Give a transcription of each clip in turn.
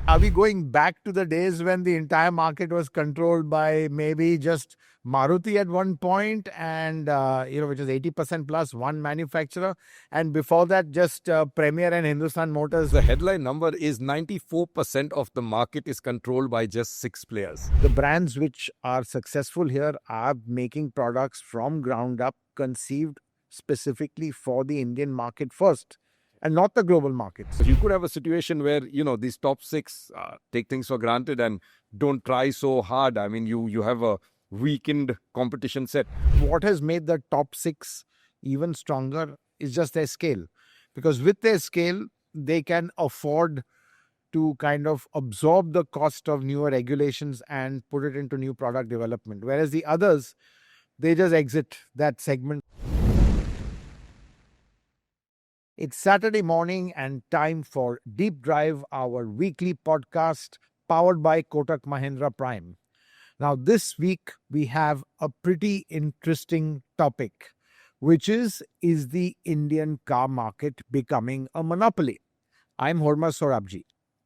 Are we going back to the days when the entire market was controlled by maybe just Maruti at one point and, which is 80% plus one manufacturer. And before that, just Premier and Hindustan Motors. The headline number is 94% of the market is controlled by just 6 players. The brands which are successful here are making products from ground up, conceived specifically for the Indian market first, and not the global markets. So you could have a situation where, these top 6 take things for granted and don't try so hard. I mean, you have a weakened competition set. What has made the top 6 even stronger is just their scale. Because with their scale, they can afford to kind of absorb the cost of newer regulations and put it into new product development. Whereas the others, they just exit that segment. It's Saturday morning and time for Deep Drive, our weekly podcast powered by Kotak Mahindra Prime. Now, this week we have a pretty interesting topic, which is the Indian car market becoming a monopoly? I'm Hormazd Sorabjee.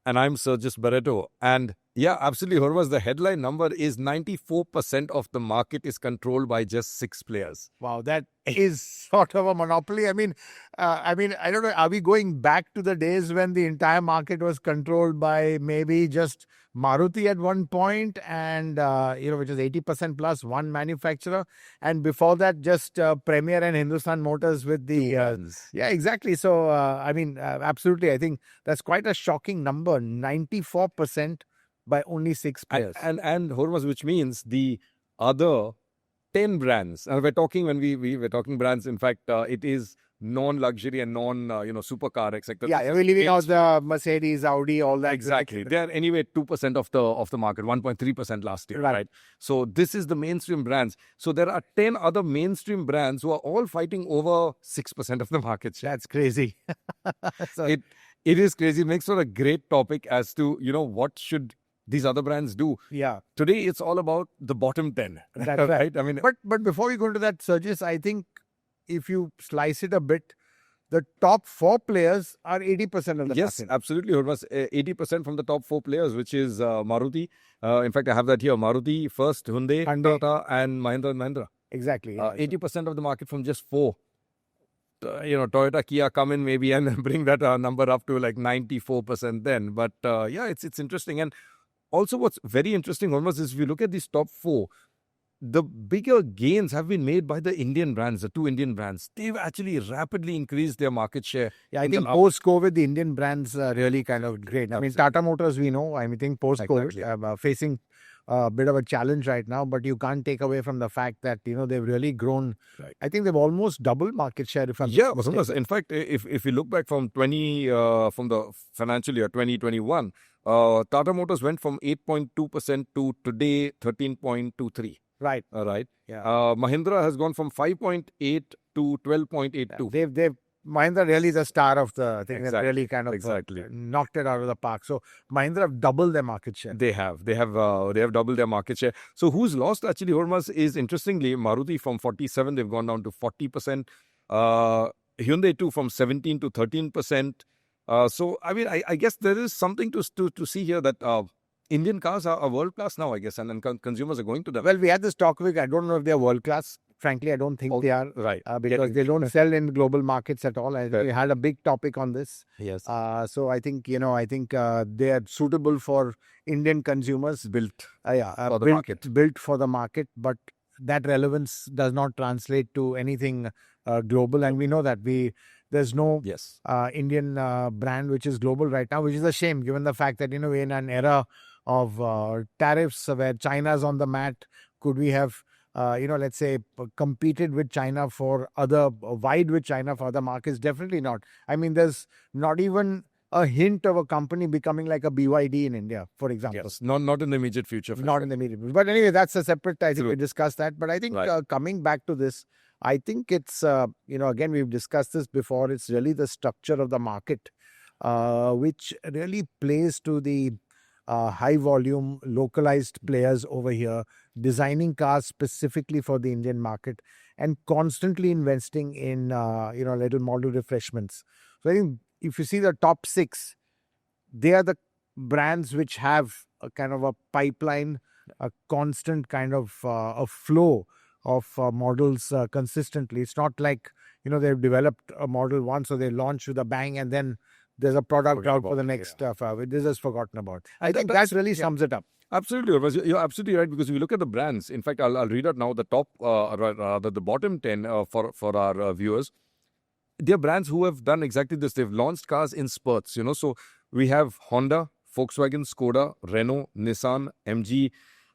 And I'm Sergius Barretto. And yeah, absolutely, Hormazd, the headline number is 94% of the market is controlled by just 6 players. Wow, that is sort of a monopoly. I mean, I don't know. Are we going back to the days when the entire market was controlled by maybe just Maruti at one point and, which is 80% plus one manufacturer. And before that, just Premier and Hindustan Motors with the... yeah, exactly. So, absolutely. I think that's quite a shocking number. 94% by only 6 players. And Hormazd, which means the other 10 brands, and we're talking, when we're talking brands, in fact, it is non-luxury and supercar, etc. Yeah, we're leaving out the Mercedes, Audi, all that. Exactly. They're anyway 2% of the market, 1.3% last year, right? So this is the mainstream brands. So there are 10 other mainstream brands who are all fighting over 6% of the market share. That's crazy. So it is crazy. It makes for a great topic as to, what should these other brands do. Yeah. Today, it's all about the bottom 10. That's right. I mean, but before we go into that, Sergius, I think if you slice it a bit, the top 4 players are 80% of the yes, market. Absolutely. 80% from the top 4 players, which is Maruti. In fact, I have that here. Maruti first, Hyundai, Tata, and Mahindra & Mahindra. Exactly. 80% of the market from just 4. Toyota, Kia come in maybe and bring that number up to like 94% then. But it's interesting. And also what's very interesting, Hormazd, is if you look at these top 4, the bigger gains have been made by the Indian brands, the 2 Indian brands. They've actually rapidly increased their market share. Yeah, I think post-COVID, the Indian brands are really kind of great. I mean, Tata Motors, we know, I think post-COVID, facing a bit of a challenge right now, but you can't take away from the fact that, they've really grown. Right. I think they've almost doubled market share. In fact, if you look back from from the financial year 2021, Tata Motors went from 8.2% to today 13.23%. Right. Right. Yeah. Mahindra has gone from 5.8 to 12.82. They've Mahindra really the star of the thing. Exactly. That really kind of knocked it out of the park. So Mahindra have doubled their market share. They have doubled their market share. So who's lost actually, Hormazd, is interestingly Maruti from 47, they've gone down to 40%. Hyundai too from 17 to 13%. So I mean, I guess there is something to see here that Indian cars are world class now, I guess, and consumers are going to them. Well, we had this talk with, I don't know if they're world class. Frankly, I don't think they are. Right. Because they don't sell in global markets at all. We had a big topic on this. Yes. So I think, they are suitable for Indian consumers. Built for the market. Built for the market, but that relevance does not translate to anything global. And we know that there's no Indian brand which is global right now, which is a shame given the fact that, we're in an era of tariffs where China's on the mat. Could we have, let's say, competed with China wide with China for other markets? Definitely not. I mean, there's not even a hint of a company becoming like a BYD in India, for example. Yes, not in the immediate future. Not in the immediate future. But anyway, that's a separate, I think we discussed that. But I think coming back to this, I think it's, again, we've discussed this before, it's really the structure of the market, which really plays to the high volume, localized players over here, designing cars specifically for the Indian market and constantly investing in, little model refreshments. So I think if you see the top 6, they are the brands which have a kind of a pipeline, a constant kind of a flow of models consistently. It's not like, they've developed a model once, so they launch with a bang and then there's a product out for the next this is forgotten about. I think that really sums it up. Absolutely, Hormazd. You're absolutely right, because if you look at the brands, in fact, I'll read out now the top, the bottom 10 for our viewers. They're brands who have done exactly this. They've launched cars in spurts, So we have Honda, Volkswagen, Skoda, Renault, Nissan, MG,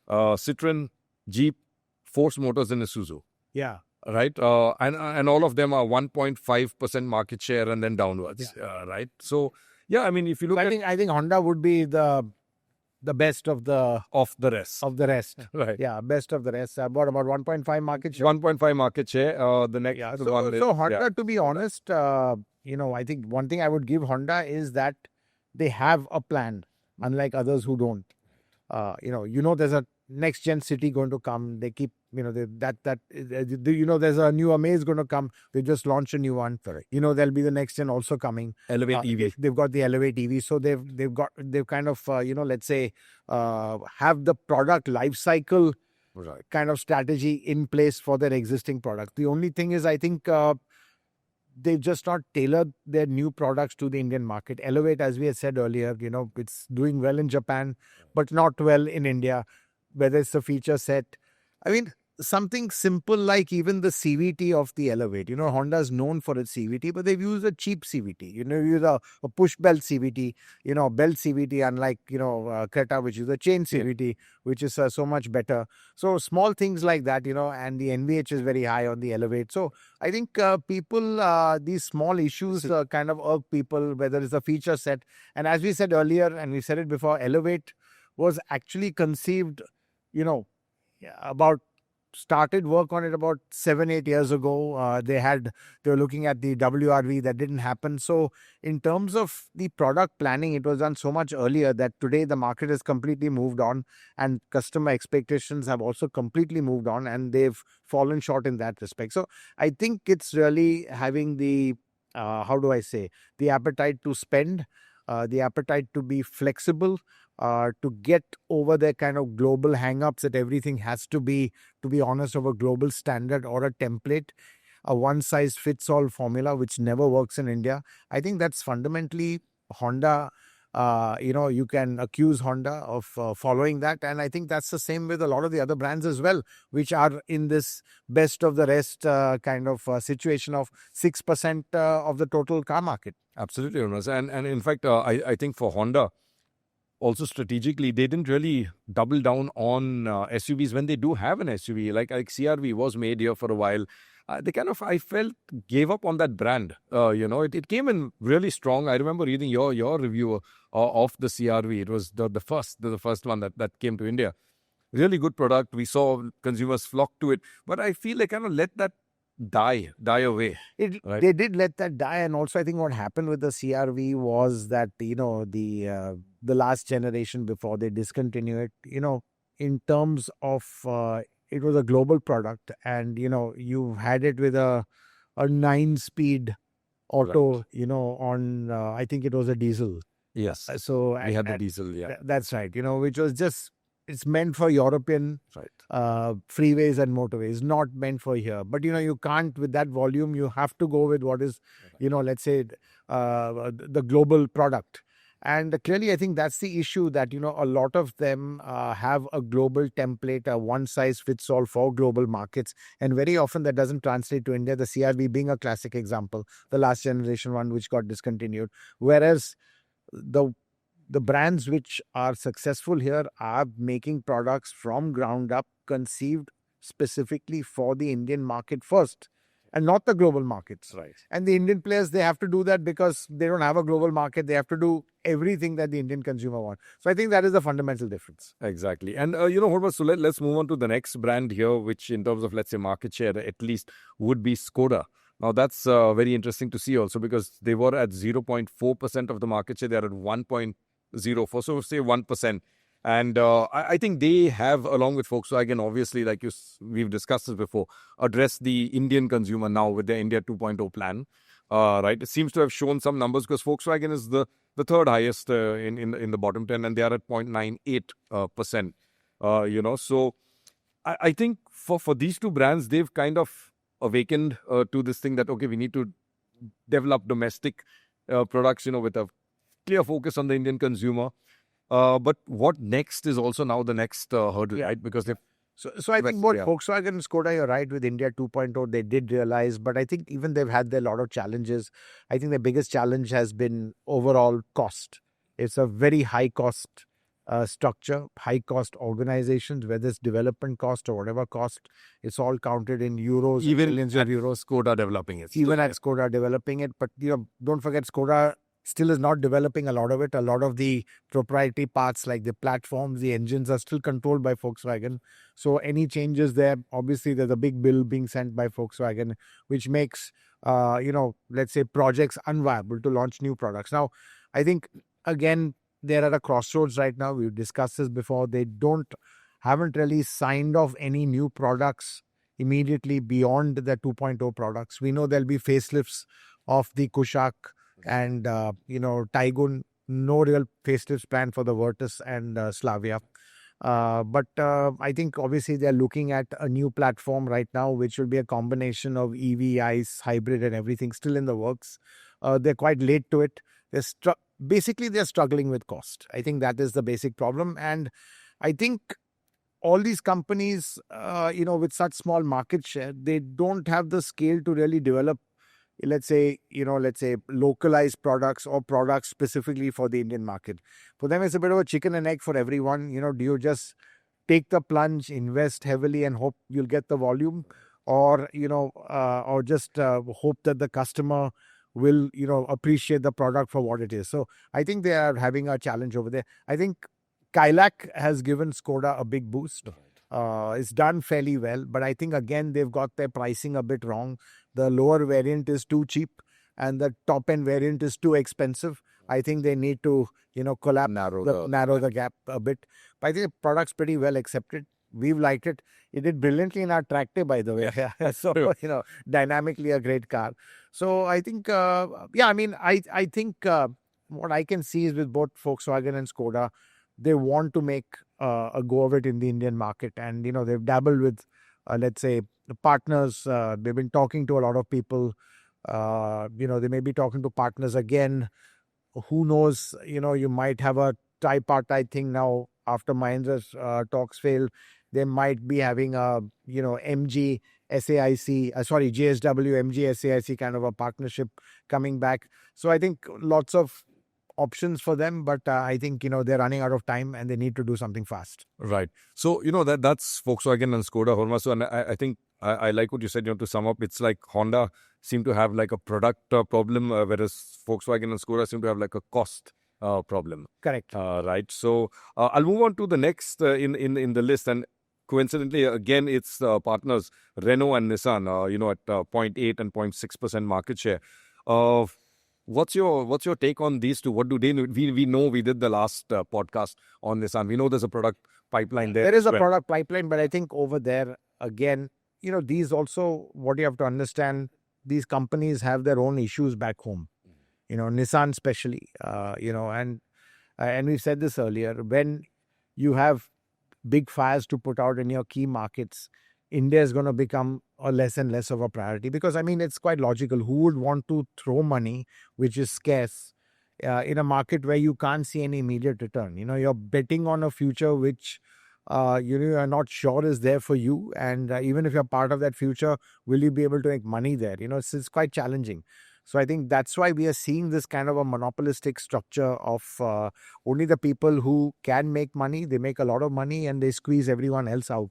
Citroen, Jeep, Force Motors, and Isuzu. Yeah. Right? And all of them are 1.5% market share and then downwards. Right? So, yeah, I mean, if you look I think Honda would be the best of the rest. Of the rest. Right. Yeah, best of the rest. About 1.5 market share. 1.5 market share. The next one is... So Honda, to be honest, I think one thing I would give Honda is that they have a plan, unlike others who don't. There's a next gen city going to come. They keep, there's a new Amaze going to come. They just launched a new one. Correct. There'll be the next gen also coming. Elevate EV. They've got the Elevate EV. So they've kind of, let's say, have the product life cycle kind of strategy in place for their existing product. The only thing is, I think, they've just not tailored their new products to the Indian market. Elevate, as we had said earlier, it's doing well in Japan, but not well in India, whether it's the feature set. I mean, something simple like even the CVT of the Elevate. Honda is known for its CVT, but they've used a cheap CVT. Use a push belt CVT, belt CVT, unlike, Creta, which is a chain CVT, which is so much better. So small things like that, and the NVH is very high on the Elevate. So I think people, these small issues kind of irk people, whether it's a feature set. And as we said earlier, and we said it before, Elevate was actually conceived, started work on it about 7-8 years ago. They were looking at the WRV. That didn't happen. So in terms of the product planning, it was done so much earlier that today the market has completely moved on and customer expectations have also completely moved on, and they've fallen short in that respect. So I think it's really having the, the appetite to spend, the appetite to be flexible, to get over their kind of global hang-ups that everything has to be honest, of a global standard or a template, a one-size-fits-all formula, which never works in India. I think that's fundamentally Honda. You can accuse Honda of following that. And I think that's the same with a lot of the other brands as well, which are in this best of the rest kind of situation of 6% of the total car market. Absolutely, Hormazd. And in fact, I think for Honda, also strategically, they didn't really double down on SUVs when they do have an SUV. Like CRV was made here for a while. They kind of, I felt, gave up on that brand. It came in really strong. I remember reading your review of the CRV. It was the first one that came to India. Really good product. We saw consumers flock to it. But I feel they kind of let that die away. They did let that die. And also I think what happened with the CRV was that, the last generation before they discontinued it, in terms of, it was a global product, and, you had it with a 9-speed auto, on, I think it was a diesel. Yes. So we had the diesel, yeah. That's right, which was just, it's meant for European freeways and motorways, not meant for here. But, you can't, with that volume, you have to go with what is, let's say, the global product. And clearly, I think that's the issue, that, a lot of them have a global template, a one-size-fits-all for global markets. And very often that doesn't translate to India, the CRV being a classic example, the last generation one which got discontinued. Whereas the brands which are successful here are making products from ground up, conceived specifically for the Indian market first, and not the global markets. Right. And the Indian players, they have to do that because they don't have a global market. They have to do everything that the Indian consumer wants. So I think that is the fundamental difference. Exactly. And, Hormazd, so let's move on to the next brand here, which in terms of, let's say, market share, at least would be Skoda. Now, that's very interesting to see also, because they were at 0.4% of the market share. They're at 1.04%, so say 1%. And I think they have, along with Volkswagen, obviously, like we've discussed this before, addressed the Indian consumer now with their India 2.0 plan. Right? It seems to have shown some numbers, because Volkswagen is the the third highest in the bottom 10, and they are at 0.98%. So I think for these two brands, they've kind of awakened to this thing that, okay, we need to develop domestic products, with a clear focus on the Indian consumer. But what next is also now the next hurdle, right? Because they've So I think both Volkswagen and Skoda, you're right, with India 2.0, they did realize, but I think even they've had a lot of challenges. I think the biggest challenge has been overall cost. It's a very high cost structure, high cost organizations, whether it's development cost or whatever cost, it's all counted in euros, even millions of euros. Skoda developing it. Even at Skoda developing it. But don't forget, Skoda still is not developing a lot of it. A lot of the proprietary parts like the platforms, the engines are still controlled by Volkswagen. So any changes there, obviously there's a big bill being sent by Volkswagen, which makes, let's say projects unviable to launch new products. Now, I think, again, they're at a crossroads right now. We've discussed this before. They haven't really signed off any new products immediately beyond the 2.0 products. We know there'll be facelifts of the Kushaq and, Taigun. No real facelifts planned for the Virtus and Slavia. But I think obviously they're looking at a new platform right now, which will be a combination of EV, ICE, hybrid and everything still in the works. They're quite late to it. Basically, they're struggling with cost. I think that is the basic problem. And I think all these companies, with such small market share, they don't have the scale to really develop, let's say localized products or products specifically for the Indian market. For them, it's a bit of a chicken and egg for everyone. Do you just take the plunge, invest heavily and hope you'll get the volume, or just hope that the customer will, appreciate the product for what it is. So I think they are having a challenge over there. I think Kailak has given Skoda a big boost. It's done fairly well, but I think again they've got their pricing a bit wrong. The lower variant is too cheap and the top end variant is too expensive. I think they need to, narrow the gap a bit. But I think the product's pretty well accepted. We've liked it. It did brilliantly in our tractor, by the way. So, dynamically a great car. So I think, I think what I can see is with both Volkswagen and Skoda, they want to make a go of it in the Indian market. And, they've dabbled with, let's say, the partners. They've been talking to a lot of people. They may be talking to partners again. Who knows, you might have a tripartite thing now after Mahindra's talks failed. They might be having a, MG, SAIC, JSW, MG, SAIC kind of a partnership coming back. So I think lots of options for them, but I think, they're running out of time and they need to do something fast. Right. So, that's Volkswagen and Skoda, Hormazd. So, and I think I like what you said, to sum up, it's like Honda seem to have like a product problem, whereas Volkswagen and Skoda seem to have like a cost problem. Correct. Right. So, I'll move on to the next in the list. And coincidentally, again, it's partners Renault and Nissan, at 0.8 and 0.6% market share. What's your take on these two? What do they know? We know we did the last podcast on Nissan. We know there's a product pipeline there. There is a product pipeline, but I think over there, again, these also, what you have to understand, these companies have their own issues back home. Nissan especially, and we've said this earlier, when you have big fires to put out in your key markets, India is going to become a less and less of a priority because, it's quite logical. Who would want to throw money, which is scarce, in a market where you can't see any immediate return? You're betting on a future which, you're not sure is there for you. And even if you're part of that future, will you be able to make money there? It's quite challenging. So I think that's why we are seeing this kind of a monopolistic structure of only the people who can make money, they make a lot of money and they squeeze everyone else out.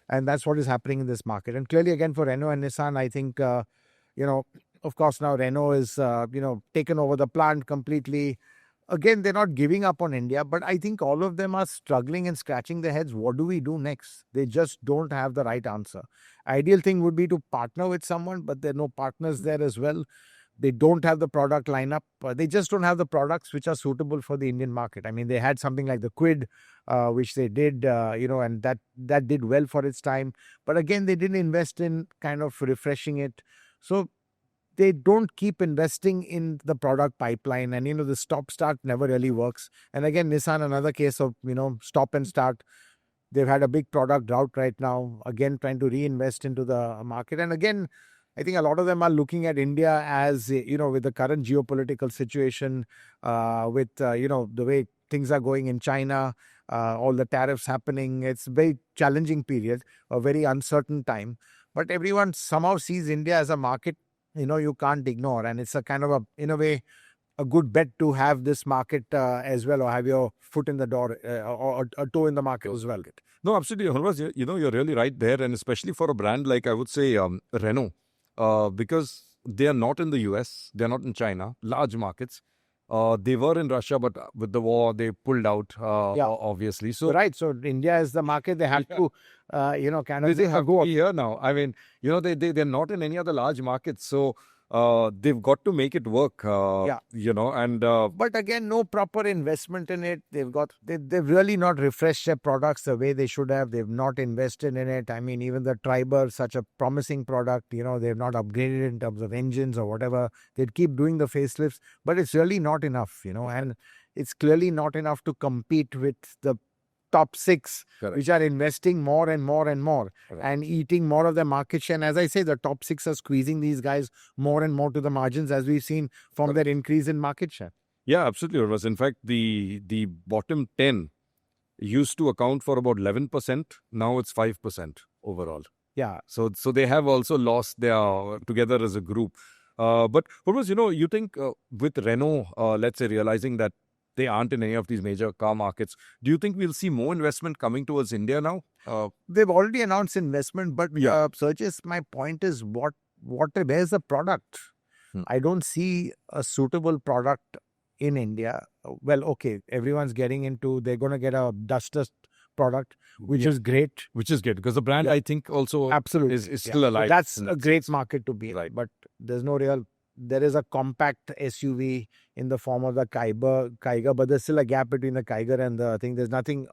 And that's what is happening in this market. And clearly, again, for Renault and Nissan, I think, of course, now Renault is, taken over the plant completely. Again, they're not giving up on India, but I think all of them are struggling and scratching their heads. What do we do next? They just don't have the right answer. Ideal thing would be to partner with someone, but there are no partners there as well. They don't have the product lineup. They just don't have the products which are suitable for the Indian market. They had something like the Quid, which they did, and that did well for its time. But again, they didn't invest in kind of refreshing it. So they don't keep investing in the product pipeline, and the stop start never really works. And again, Nissan, another case of stop and start. They've had a big product drought right now, again trying to reinvest into the market. And again, I think a lot of them are looking at India as, with the current geopolitical situation, with, the way things are going in China, all the tariffs happening. It's a very challenging period, a very uncertain time. But everyone somehow sees India as a market, you can't ignore. And it's a kind of in a way, a good bet to have this market as well, or have your foot in the door or a toe in the market as well. No, absolutely. Hormazd, you're really right there. And especially for a brand like, I would say, Renault, because they are not in the US, they're not in China, large markets. They were in Russia, but with the war, they pulled out, obviously. So right. So India is the market. They have to, kind of they have go here now. I mean, they're not in any other large markets. So they've got to make it work, and but again, no proper investment in it. They've really not refreshed their products the way they should have. They've not invested in it. I mean, even the Triber, such a promising product, they've not upgraded in terms of engines or whatever. They'd keep doing the facelifts, but it's really not enough, and it's clearly not enough to compete with the top six, correct, which are investing more and more and more, correct, and eating more of their market share. And as I say, the top six are squeezing these guys more and more to the margins, as we've seen from their increase in market share. Yeah, absolutely. In fact, the bottom 10 used to account for about 11%. Now it's 5% overall. Yeah. So they have also lost their together as a group. But Hormazd, you think with Renault, let's say, realizing that they aren't in any of these major car markets, do you think we'll see more investment coming towards India now? They've already announced investment, but Sergius, my point is, where's the product? I don't see a suitable product in India. Well, okay, everyone's getting into, they're going to get a dustless product, which is great. Which is great, because the brand, I think, also absolutely is still alive. So that's a great market to be in. Right. But there's no real... There is a compact SUV in the form of the Kiger, but there's still a gap between the Kiger and the thing. There's nothing,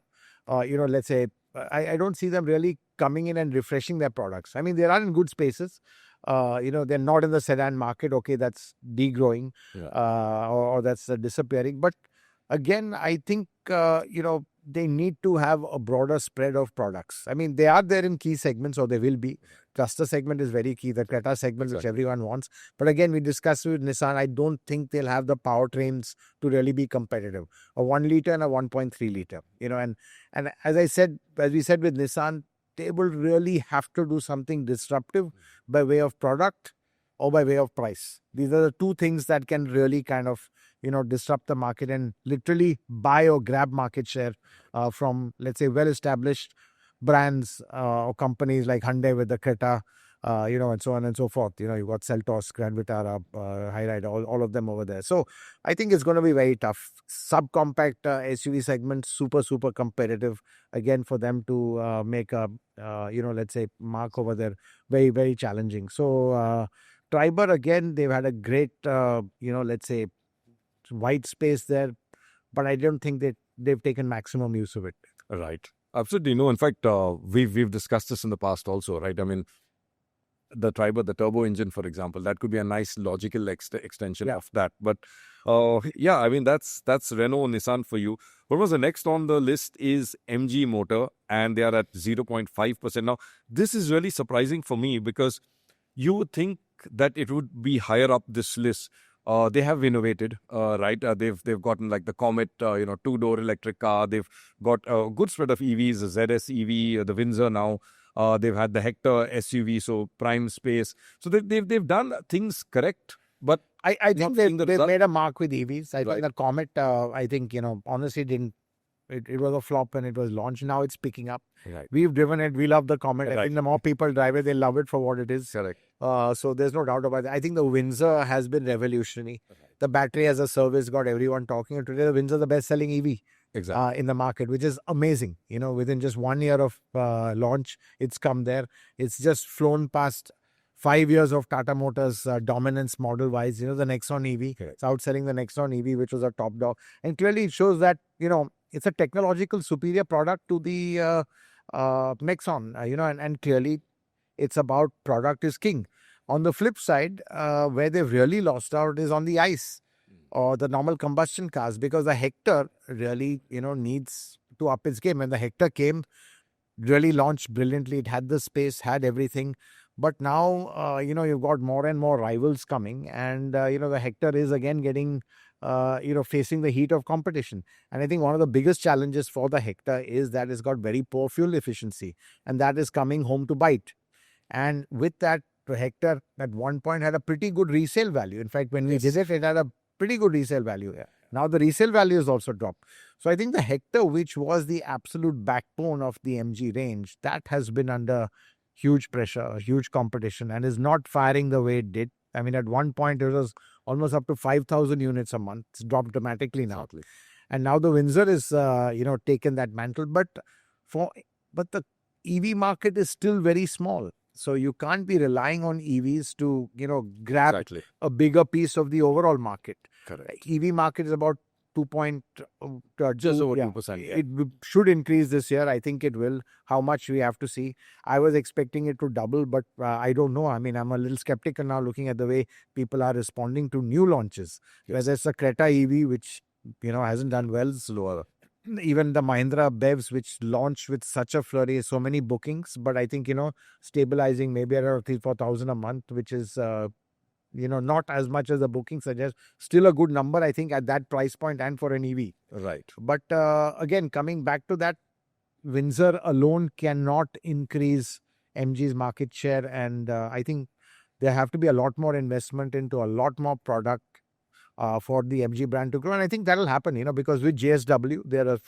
let's say, I don't see them really coming in and refreshing their products. I mean, they are in good spaces. They're not in the sedan market. Okay, that's degrowing, or that's disappearing. But again, I think, they need to have a broader spread of products. I mean, they are there in key segments, or they will be. Cluster segment is very key, the Creta segment, which everyone wants. But again, we discussed with Nissan, I don't think they'll have the powertrains to really be competitive. A 1 liter and a 1.3 liter, and as we said with Nissan, they will really have to do something disruptive by way of product or by way of price. These are the two things that can really kind of, disrupt the market and literally buy or grab market share from, let's say, well-established brands or companies like Hyundai with the Creta, and so on and so forth. You've got Seltos, Grand Vitara, Hyryder, all of them over there. So I think it's going to be very tough. Subcompact SUV segment, super, super competitive. Again, for them to make a, let's say, mark over there, very, very challenging. So Triber, again, they've had a great, let's say, white space there, but I don't think that they've taken maximum use of it. Right. Absolutely. No, in fact, we've discussed this in the past also, right? I mean, the Triber, the turbo engine, for example, that could be a nice logical extension of that. But I mean, that's Renault, Nissan for you. What was the next on the list is MG Motor, and they are at 0.5%. Now, this is really surprising for me, because you would think that it would be higher up this list. They have innovated, right? They've gotten like the Comet, 2-door electric car. They've got a good spread of EVs, the ZS EV, the Windsor now. They've had the Hector SUV, so prime space. So they've done things correct, but I think they've made a mark with EVs. I think the Comet, I think, honestly didn't. It was a flop when it was launched. Now it's picking up. Right. We've driven it. We love the Comet. Right. I think the more people drive it, they love it for what it is. Correct. So there's no doubt about that. I think the Windsor has been revolutionary. Right. The battery as a service got everyone talking. And today the Windsor is the best-selling EV in the market, which is amazing. Within just 1 year of launch, it's come there. It's just flown past 5 years of Tata Motors dominance model-wise. The Nexon EV. It's outselling the Nexon EV, which was a top dog. And clearly it shows that, it's a technological superior product to the Nexon, and clearly it's about product is king. On the flip side, where they've really lost out is on the ICE or the normal combustion cars, because the Hector really, needs to up its game. And the Hector really launched brilliantly. It had the space, had everything. But now, you've got more and more rivals coming. And, the Hector is again getting, facing the heat of competition. And I think one of the biggest challenges for the Hector is that it's got very poor fuel efficiency. And that is coming home to bite. And with that, the Hector at one point had a pretty good resale value. In fact, when we did it, it had a pretty good resale value. Yeah. Now the resale value has also dropped. So I think the Hector, which was the absolute backbone of the MG range, that has been under huge pressure, huge competition, and is not firing the way it did. I mean, at one point it was almost up to 5,000 units a month. It's dropped dramatically now. Exactly. And now the Windsor is, taken that mantle. But the EV market is still very small. So you can't be relying on EVs to, grab a bigger piece of the overall market. Correct. EV market is about 2. Just over 2%. Yeah. It should increase this year. I think it will. How much we have to see. I was expecting it to double, but I don't know. I mean, I'm a little skeptical now looking at the way people are responding to new launches. Yes. Whether it's a Creta EV, which, hasn't done well. Slower. Even the Mahindra BEVs, which launched with such a flurry, so many bookings, but I think, stabilizing maybe around 3,000-4,000 a month, which is, not as much as the booking suggests. Still a good number, I think, at that price point and for an EV. Right. But again, coming back to that, Windsor alone cannot increase MG's market share. And I think there have to be a lot more investment into a lot more product for the MG brand to grow. And I think that'll happen, because with JSW, there are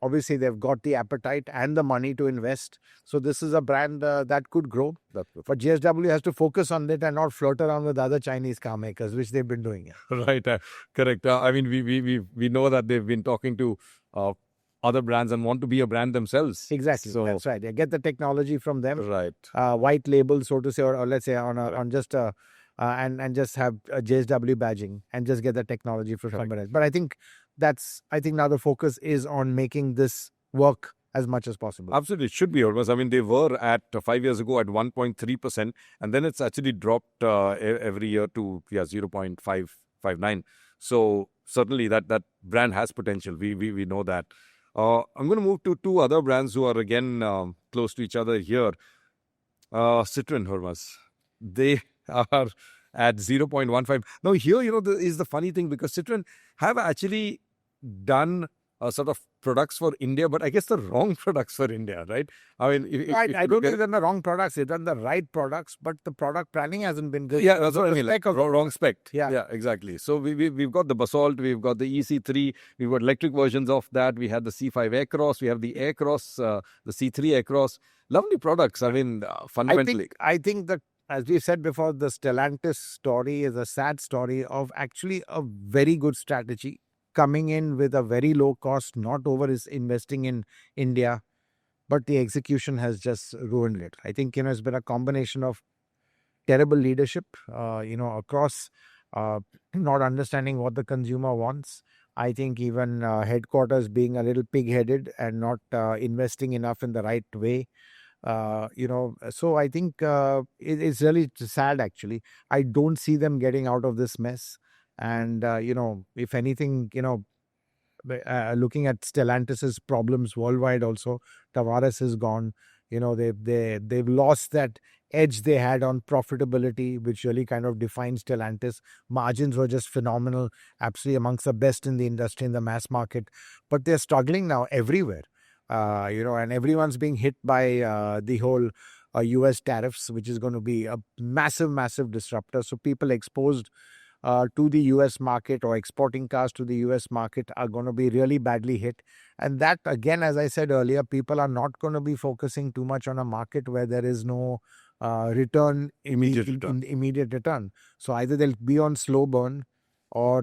obviously they've got the appetite and the money to invest. So this is a brand that could grow. But JSW has to focus on it and not flirt around with other Chinese car makers, which they've been doing. Right. Correct. I mean, we know that they've been talking to other brands and want to be a brand themselves. Exactly. So, that's right. They get the technology from them. Right. White label, so to say, or let's say on just a and just have a JSW badging and just get the technology for somebody else. But I think now the focus is on making this work as much as possible. Absolutely. It should be, Hormazd. I mean, they were at 5 years ago at 1.3%, and then it's actually dropped every year to 0.559. So certainly that brand has potential. We know that. I'm going to move to two other brands who are again close to each other here. Citroen, Hormazd. They are at 0.15. Now here, is the funny thing, because Citroen have actually done sort of products for India, but I guess the wrong products for India, right? I mean, I don't think they've done the wrong products. They've done the right products, but the product planning hasn't been good. Yeah, that's what I mean. Wrong spec. Yeah, exactly. So we've got the Basalt, we've got the EC3, we've got electric versions of that. We had the C5 Aircross, we have the Aircross, the C3 Aircross. Lovely products. I mean, fundamentally. I think that, as we said before, the Stellantis story is a sad story of actually a very good strategy, coming in with a very low cost, not over is investing in India, but the execution has just ruined it. I think, it's been a combination of terrible leadership, across, not understanding what the consumer wants. I think even headquarters being a little pig-headed and not investing enough in the right way. So I think it's really sad, actually. I don't see them getting out of this mess. And, if anything, looking at Stellantis's problems worldwide also, Tavares is gone. They've lost that edge they had on profitability, which really kind of defines Stellantis. Margins were just phenomenal, absolutely amongst the best in the industry, in the mass market. But they're struggling now everywhere. And everyone's being hit by the whole US tariffs, which is going to be a massive, massive disruptor. So people exposed to the US market or exporting cars to the US market are going to be really badly hit. And that, again, as I said earlier, people are not going to be focusing too much on a market where there is no immediate return. So either they'll be on slow burn, or,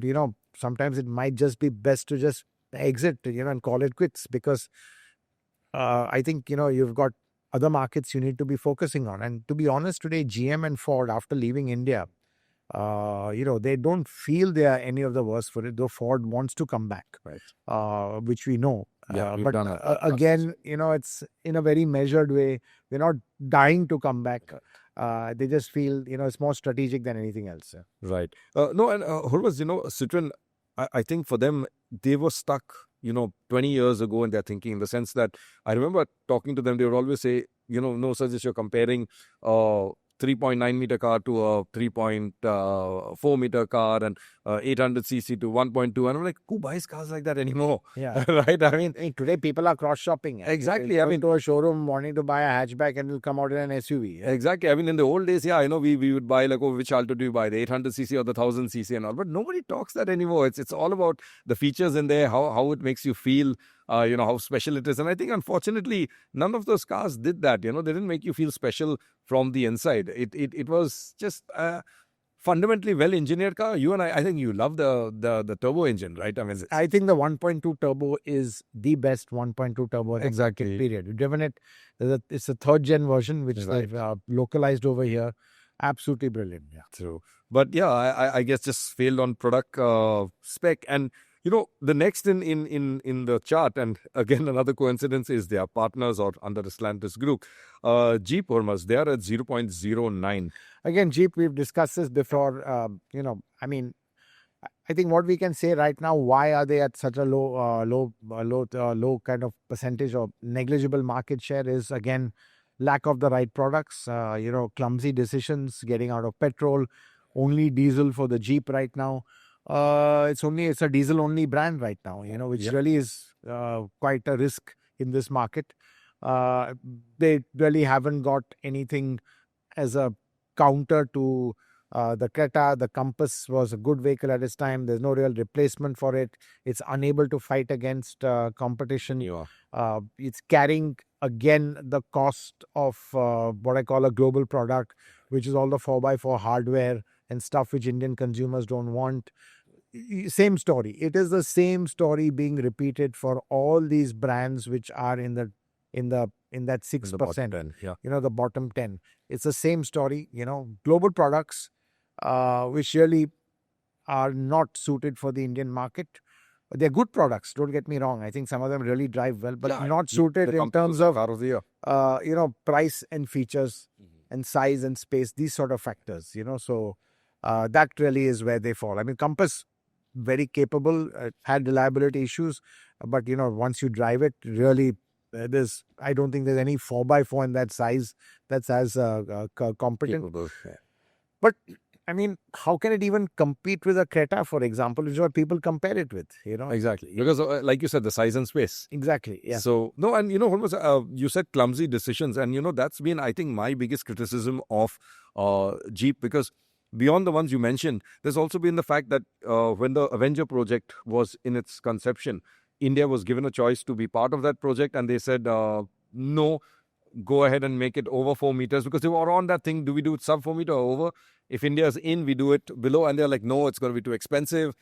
sometimes it might just be best to just exit, and call it quits, because I think, you've got other markets you need to be focusing on. And to be honest, today, GM and Ford, after leaving India, they don't feel they are any of the worse for it, though Ford wants to come back, right? Which we know. But again, it's in a very measured way. They're not dying to come back. They just feel, it's more strategic than anything else. Right. No, and Hormazd, Citroen, I think for them, they were stuck, 20 years ago in their thinking, in the sense that I remember talking to them, they would always say, no, Sergius, you're comparing 3.9 meter car to a 3.4 meter car and 800cc to 1.2. And I'm like, who buys cars like that anymore? Yeah. Right? I mean, today people are cross shopping. Exactly. I mean, to a showroom wanting to buy a hatchback and will come out in an SUV. Yeah? Exactly. I mean, in the old days, I know we would buy like, which Alto do you buy, the 800cc or the 1000cc and all, but nobody talks that anymore. It's all about the features in there, how it makes you feel. How special it is. And I think, unfortunately, none of those cars did that. They didn't make you feel special from the inside. It was just a fundamentally well-engineered car. You and I think you love the turbo engine, right? I mean, I think the 1.2 turbo is the best 1.2 turbo. Exactly. Period. You've driven it. It's a third-gen version, which they've localized over here. Absolutely brilliant. Yeah. True. But yeah, I guess just failed on product spec. And the next in the chart, and again, another coincidence, is their partners or under the Stellantis group. Jeep, Hormazd, they are at 0.09. Again, Jeep, we've discussed this before. I think what we can say right now, why are they at such a low kind of percentage or negligible market share, is again, lack of the right products, clumsy decisions, getting out of petrol, only diesel for the Jeep right now. It's a diesel only brand right now, which really is quite a risk in this market. They really haven't got anything as a counter to the Creta. The Compass was a good vehicle at its time. There's no real replacement for it. It's unable to fight against competition. It's carrying again the cost of what I call a global product, which is all the 4x4 hardware and stuff which Indian consumers don't want. Same story. It is the same story being repeated for all these brands which are in that 6%. The bottom 10. It's the same story. Global products which really are not suited for the Indian market. They're good products. Don't get me wrong. I think some of them really drive well, but not suited in terms of price and features and size and space. These sort of factors. So that really is where they fall. I mean, Compass, very capable, had reliability issues, but once you drive it, really, I don't think there's any 4x4 in that size that's as competent. But I mean, how can it even compete with a Creta, for example, which is what people compare it with, Exactly. Because like you said, the size and space. Exactly, yeah. So, no, and Hormazd, you said clumsy decisions, and that's been, I think, my biggest criticism of Jeep, because beyond the ones you mentioned, there's also been the fact that when the Avenger project was in its conception, India was given a choice to be part of that project, and they said, no, go ahead and make it over 4 meters, because they were on that thing, do we do it sub 4 meter or over? If India's in, we do it below, and they're like, no, it's going to be too expensive.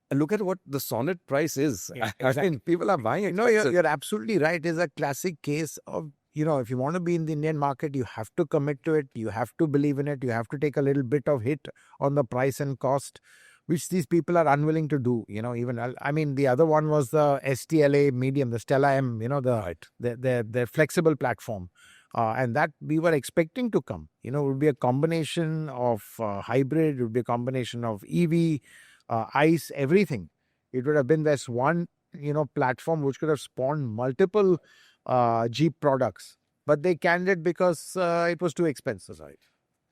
And look at what the Sonnet price is. Yeah, exactly. I mean, people are buying it. No, you're absolutely right. It's a classic case of, if you want to be in the Indian market, you have to commit to it. You have to believe in it. You have to take a little bit of hit on the price and cost, which these people are unwilling to do. The other one was the STLA Medium, the Stella M, the flexible platform. And that we were expecting to come. It would be a combination of hybrid, it would be a combination of EV, ICE, everything. It would have been this one, platform which could have spawned multiple Jeep products. But they canned it because it was too expensive. Right.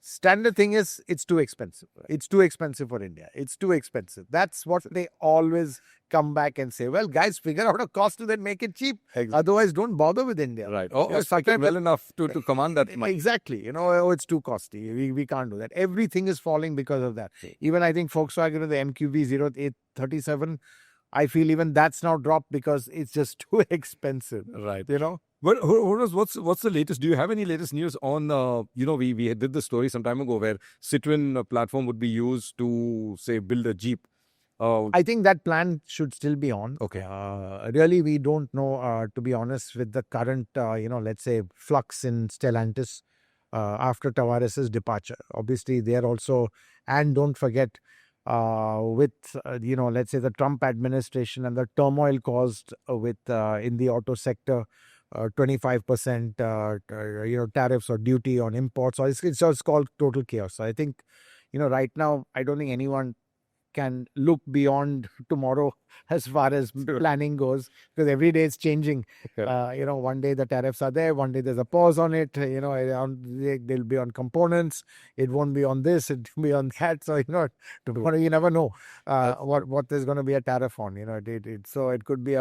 Standard thing is, it's too expensive. It's too expensive for India. It's too expensive. That's what they always come back and say. Well, guys, figure out a cost to then make it cheap. Exactly. Otherwise, don't bother with India. Right. It's well enough to command that money. Exactly. It's too costly. We can't do that. Everything is falling because of that. Even I think Volkswagen, the MQB 0837, I feel even that's now dropped because it's just too expensive. Right. But what's the latest? Do you have any latest news on, we did the story some time ago where Citroen platform would be used to, say, build a Jeep. I think that plan should still be on. Okay. Really, we don't know, to be honest, with the current, let's say, flux in Stellantis after Tavares's departure. Obviously, they're also, and don't forget, with, let's say, the Trump administration and the turmoil caused with in the auto sector, 25% tariffs or duty on imports. So it's just called total chaos. So I think, right now, I don't think anyone can look beyond tomorrow as far as planning goes, because every day it's changing. One day the tariffs are there, one day there's a pause on it. They'll be on components. It won't be on this. It will be on that. So tomorrow you never know what there's going to be a tariff on. So it could be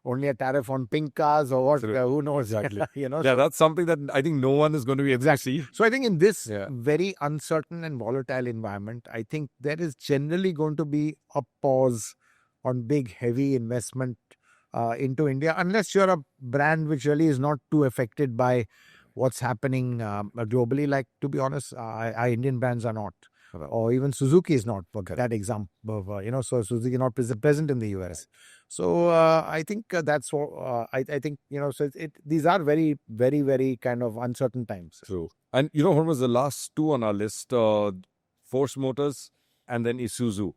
only a tariff on pink cars or what. Who knows? Exactly. That's something that I think no one is going to be able to see. So I think in this very uncertain and volatile environment, I think there is generally going to be a pause on big, heavy investment into India, unless you're a brand which really is not too affected by what's happening globally. Like, to be honest, our Indian brands are not. Or even Suzuki is not, for that example. So Suzuki is not present in the US. So I think that's what I think. So these are very, very, very kind of uncertain times. True. And what was the last two on our list? Force Motors and then Isuzu.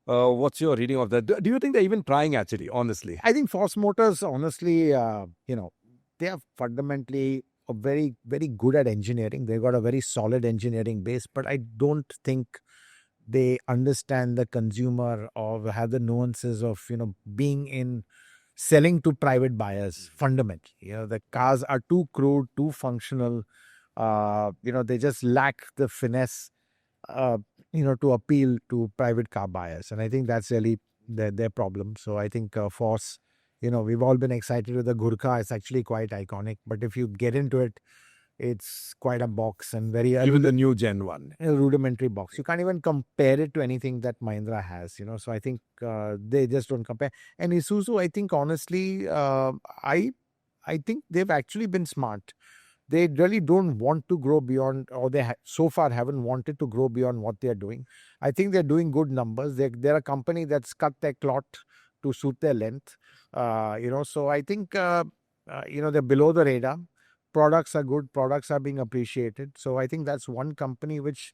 What's your reading of that? Do you think they're even trying, actually, honestly? I think Force Motors, honestly, they are fundamentally very, very good at engineering. They've got a very solid engineering base, but I don't think they understand the consumer or have the nuances of, being in selling to private buyers fundamentally. The cars are too crude, too functional. They just lack the finesse, to appeal to private car buyers. And I think that's really their problem. So I think Force, we've all been excited with the Gurkha. It's actually quite iconic. But if you get into it, it's quite a box and very... Even the new Gen 1. A rudimentary box. You can't even compare it to anything that Mahindra has, So I think they just don't compare. And Isuzu, I think, honestly, I think they've actually been smart. They really don't want to grow beyond, or they so far haven't wanted to grow beyond what they're doing. I think they're doing good numbers. They're a company that's cut their cloth to suit their length. So I think, they're below the radar. Products are good. Products are being appreciated. So I think that's one company which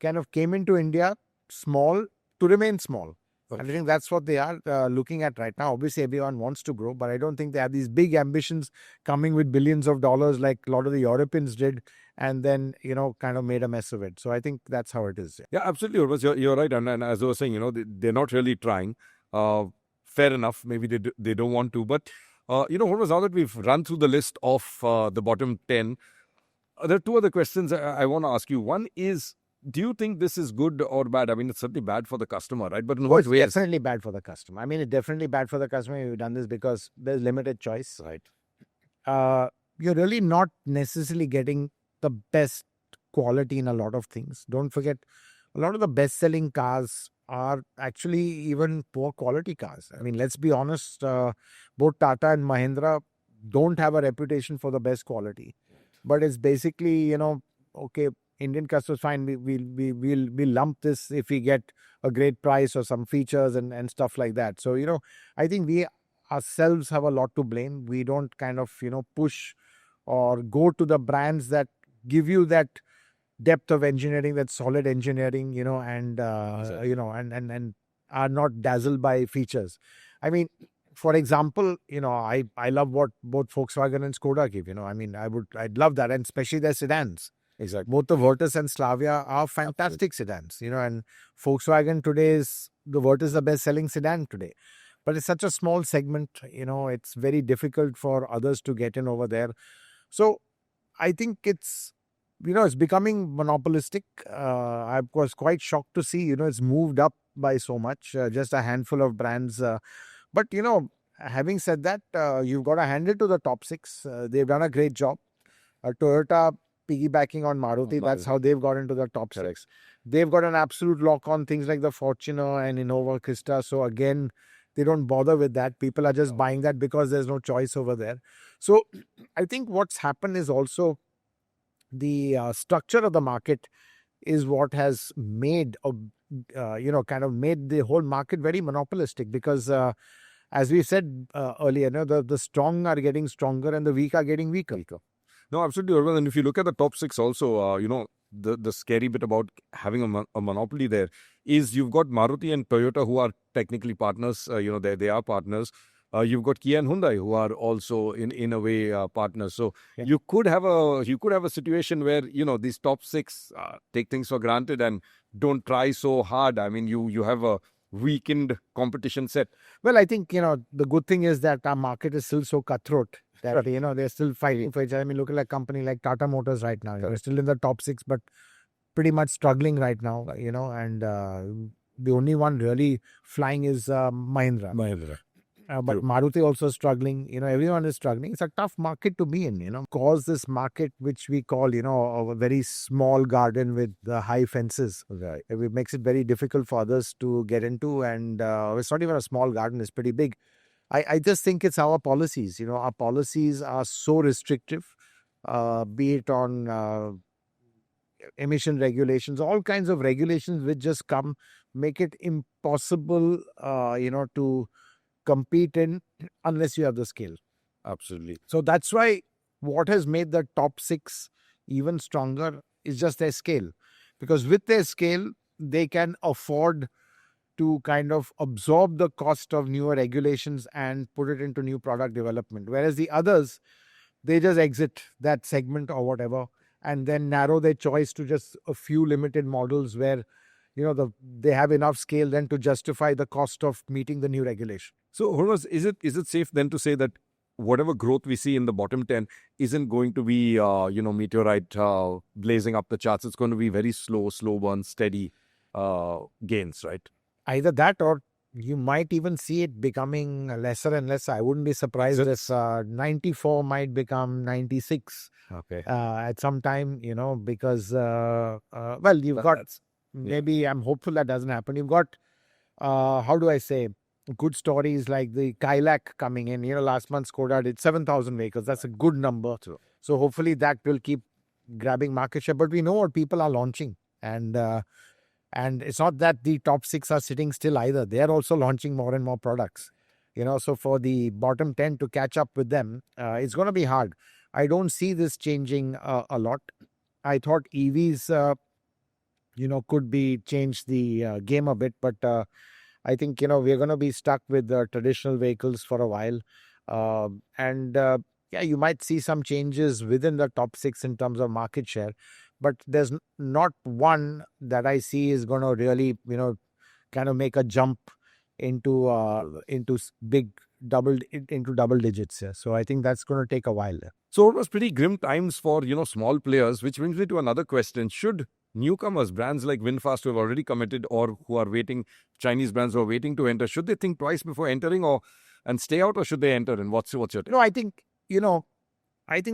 kind of came into India small to remain small. And I think that's what they are looking at right now. Obviously, everyone wants to grow, but I don't think they have these big ambitions coming with billions of dollars like a lot of the Europeans did and then, kind of made a mess of it. So I think that's how it is. Yeah, absolutely, Hormazd. You're right. And as I was saying, they're not really trying. Fair enough. Maybe they don't want to. But, Hormazd, now that we've run through the list of the bottom 10, there are two other questions I want to ask you. One is, do you think this is good or bad? I mean, it's certainly bad for the customer, right? But in what way? It's definitely bad for the customer. I mean, it's definitely bad for the customer. We've done this because there's limited choice. Right. You're really not necessarily getting the best quality in a lot of things. Don't forget, a lot of the best-selling cars are actually even poor quality cars. I mean, let's be honest, both Tata and Mahindra don't have a reputation for the best quality. But it's basically, okay, Indian customers, fine, we'll lump this if we get a great price or some features and stuff like that. So, I think we ourselves have a lot to blame. We don't kind of, push or go to the brands that give you that depth of engineering, that solid engineering, and are not dazzled by features. I mean, for example, I love what both Volkswagen and Skoda give, I mean, I'd love that, and especially their sedans. Exactly. Both the Virtus and Slavia are fantastic sedans, and Volkswagen today the Virtus is the best-selling sedan today. But it's such a small segment, it's very difficult for others to get in over there. So I think it's becoming monopolistic. I was quite shocked to see, it's moved up by so much, just a handful of brands. But, having said that, you've got to hand it to the top six. They've done a great job. Toyota piggybacking on Maruti, that's how they've got into the top six. They've got an absolute lock on things like the Fortuner and Innova Krista. So again, they don't bother with that. People are just buying that because there's no choice over there. So I think what's happened is also the structure of the market is what has made, kind of made the whole market very monopolistic because as we said earlier, the strong are getting stronger and the weak are getting weaker. No, absolutely. And if you look at the top six also, the scary bit about having a monopoly there is you've got Maruti and Toyota who are technically partners. They are partners. You've got Kia and Hyundai, who are also in a way partners. So you could have a situation where these top six take things for granted and don't try so hard. I mean, you have a weakened competition set. Well, I think the good thing is that our market is still so cutthroat that they're still fighting for each other. I mean, look at a company like Tata Motors right now. They're still in the top six, but pretty much struggling right now. And the only one really flying is Mahindra. But Maruti also struggling. Everyone is struggling. It's a tough market to be in. Cause this market, which we call, a very small garden with high fences. Right. It makes it very difficult for others to get into. And it's not even a small garden. It's pretty big. I just think it's our policies. Our policies are so restrictive, be it on emission regulations, all kinds of regulations which just make it impossible, to compete in unless you have the scale. Absolutely. So that's why what has made the top six even stronger is just their scale. Because with their scale, they can afford to kind of absorb the cost of newer regulations and put it into new product development. Whereas the others, they just exit that segment or whatever and then narrow their choice to just a few limited models where they have enough scale then to justify the cost of meeting the new regulation. So, Hormazd, is it safe then to say that whatever growth we see in the bottom 10 isn't going to be, meteorite blazing up the charts? It's going to be very slow burn, steady gains, right? Either that or you might even see it becoming lesser and lesser. I wouldn't be surprised if 94 might become 96 at some time, because, you've got... Maybe I'm hopeful that doesn't happen. You've got, how do I say, good stories like the Kailak coming in. Last month Skoda did 7,000 vehicles. That's a good number. So hopefully that will keep grabbing market share. But we know what people are launching. And it's not that the top six are sitting still either. They are also launching more and more products. So for the bottom 10 to catch up with them, it's going to be hard. I don't see this changing a lot. I thought EVs... could be change the game a bit. But I think, we're going to be stuck with the traditional vehicles for a while. You might see some changes within the top six in terms of market share. But there's not one that I see is going to really, kind of make a jump into double digits. So I think that's going to take a while. So it was pretty grim times for, small players, which brings me to another question. Should newcomers, brands like VinFast who have already committed or who are waiting, Chinese brands who are waiting to enter, should they think twice before entering and stay out, or should they enter? And what's your take? No, I think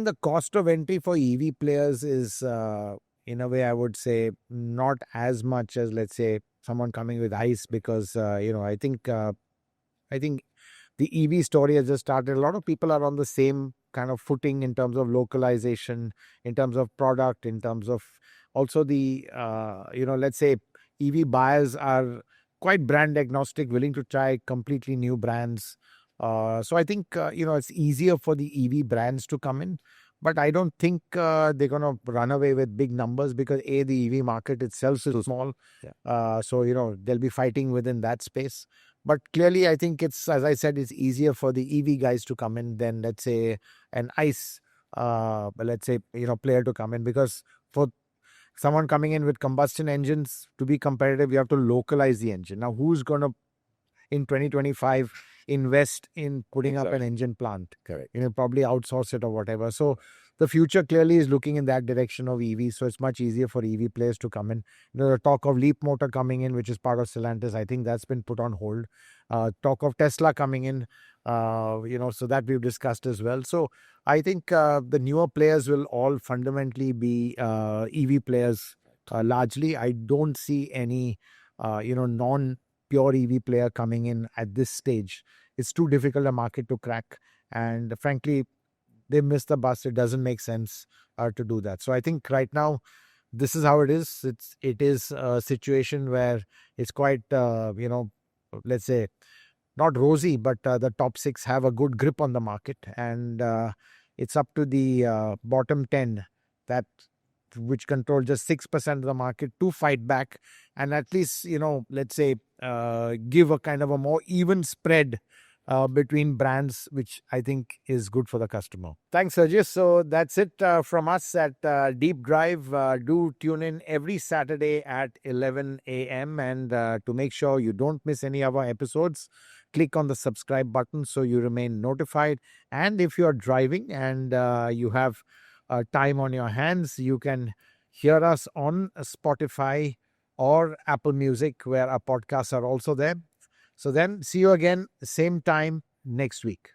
the cost of entry for EV players is, in a way, I would say, not as much as, let's say, someone coming with ICE because, I think the EV story has just started. A lot of people are on the same kind of footing in terms of localization, in terms of product, in terms of also the, let's say EV buyers are quite brand agnostic, willing to try completely new brands. So I think, it's easier for the EV brands to come in. But I don't think they're going to run away with big numbers because the EV market itself is small. So, they'll be fighting within that space. But clearly, I think it's, as I said, it's easier for the EV guys to come in than, let's say, an ICE, player to come in. Because for someone coming in with combustion engines, to be competitive, you have to localize the engine. Now, who's going to, in 2025, invest in putting up an engine plant? Correct. Probably outsource it or whatever. So the future clearly is looking in that direction of EV. So it's much easier for EV players to come in. The talk of Leap Motor coming in, which is part of Stellantis, I think that's been put on hold. Talk of Tesla coming in, so that we've discussed as well. So I think the newer players will all fundamentally be EV players largely. I don't see any, non-pure EV player coming in at this stage. It's too difficult a market to crack. And frankly, they missed the bus. It doesn't make sense to do that. So I think right now, this is how it is. It is a situation where it's quite, let's say, not rosy, but the top six have a good grip on the market. And it's up to the bottom 10 which control just 6% of the market to fight back and at least, let's say, give a kind of a more even spread between brands, which I think is good for the customer. Thanks, Sergius. So that's it from us at Deep Drive. Do tune in every Saturday at 11 a.m. And to make sure you don't miss any of our episodes, click on the subscribe button so you remain notified. And if you're driving and you have time on your hands, you can hear us on Spotify or Apple Music, where our podcasts are also there. So then, see you again, same time next week.